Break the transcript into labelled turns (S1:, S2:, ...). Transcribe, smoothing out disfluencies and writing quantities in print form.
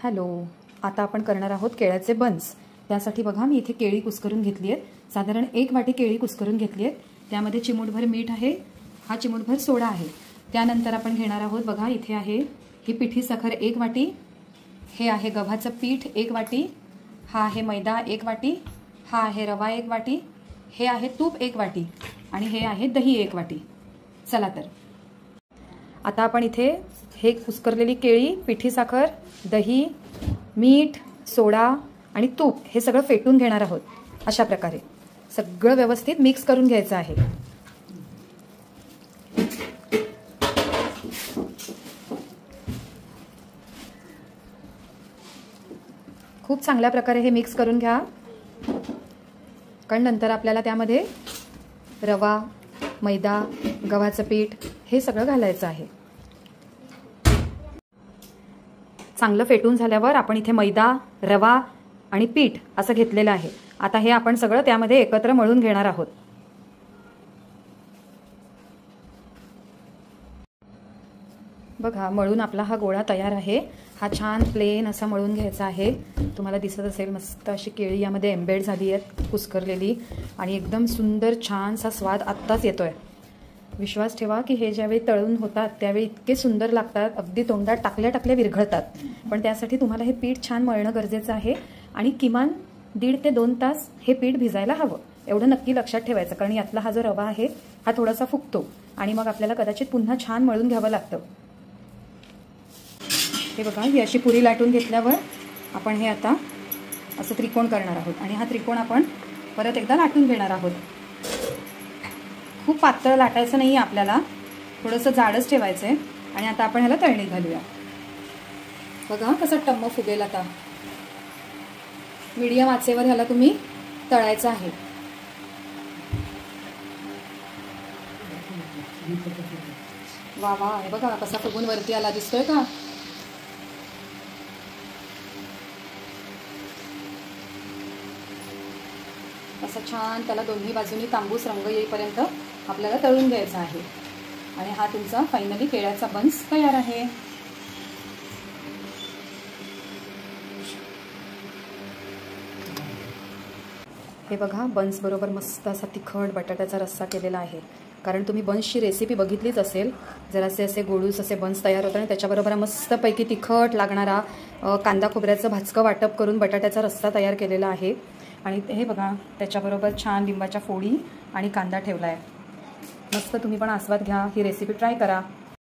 S1: Hello, आता आपण करणार आहोत केळ्याचे बन्स। त्यासाठी बघा मी इथे केळी कुस्करून घेतली आहेत, साधारण 1 वाटी केळी कुस्करून घेतली आहेत। त्यामध्ये चिमूटभर मीठ आहे, हा चिमूटभर सोडा आहे। त्यानंतर आपण घेणार आहोत, बघा इथे आहे ही पिठी साखर 1 वाटी, हे आहे गव्हाचं पीठ 1 वाटी, हा आहे मैदा 1 वाटी, हा आहे रवा 1 वाटी, हे आहे तूप 1 वाटी आणि हे आहे दही 1 वाटी। चला तर आता आपण इथे हे कुस्करलेली केळी, पिठी साखर, दही, मीठ, सोडा आणि तूप हे सगळं फेटून घेणार आहोत। अशा प्रकारे सगळं व्यवस्थित मिक्स करून घ्यायचं आहे। खूप चांगल्या प्रकारे हे मिक्स करून घ्या, कारण नंतर आपल्याला त्यामध्ये रवा, मैदा, गव्हाचं पीठ हे सगळं घालायचं आहे। चांगलं फेटून झाल्यावर आपण इथे मैदा, रवा आणि पीठ असं घेतलेलं आहे। आता हे आपण सगळं त्यामध्ये एकत्र मळून घेणार आहोत। बघा मळून आपला हा गोळा तयार आहे। हा छान प्लेन असा मळून घ्यायचा आहे। तुम्हाला दिसत असेल मस्त अशी केळी यामध्ये एम्बेड झाली आहे कुस्करलेली, आणि एकदम सुंदर छानसा स्वाद आत्ताच येतोय। विश्वास ठेवा की हे ज्यावेळी तळून होतात त्यावेळी इतके सुंदर लागतात, अगदी तोंडात टाकल्या टाकल्या विरघळतात। पण त्यासाठी तुम्हाला हे पीठ छान मळणं गरजेचं आहे आणि किमान 1.5 ते 2 तास हे पीठ भिजायला हवं, एवढं नक्की लक्षात ठेवायचं। कारण यातला हा जो रवा आहे हा थोडासा फुगतो आणि मग आपल्याला कदाचित पुन्हा छान मळून घ्यावं लागतं। हे बघा ही अशी पुरी लाटून घेतल्यावर आपण हे आता असं त्रिकोण करणार आहोत आणि हा त्रिकोण आपण परत एकदा लाटून घेणार आहोत। खूप पातळ लाटायचं नाही आपल्याला, थोडंसं जाडच ठेवायचं आहे। आणि आता आपण ह्याला तळणी घालूया। बघा कसं टम्म फुगेल। आता मीडियम आचेवर ह्याला तुम्ही तळायचं आहे। वा वा, हे बघा कसा फुगून वरती आला, दिसतोय का? असं छान त्याला दोन्ही बाजूनी तांबूस रंग येईपर्यंत आपल्याला तळून घ्यायचा आहे। आणि हा तुमचा फायनली केळ्याचा बन्स तयार आहे। हे बघा बन्स बरोबर मस्त असा तिखट बटाट्याचा रस्सा केलेला आहे। कारण तुम्ही बन्सची रेसिपी बघितलीच असेल, जरासे असे गोडूस असे बन्स तयार होतात आणि त्याच्याबरोबर मस्तपैकी तिखट लागणारा कांदा खोबऱ्याचं भाजकं वाटप करून बटाट्याचा रस्सा तयार केलेला आहे। आणि हे बघा त्याच्याबरोबर छान लिंबाच्या फोडी आणि कांदा ठेवला आहे। मस्त, तुम्ही पण आस्वाद घ्या, ही रेसिपी ट्राय करा।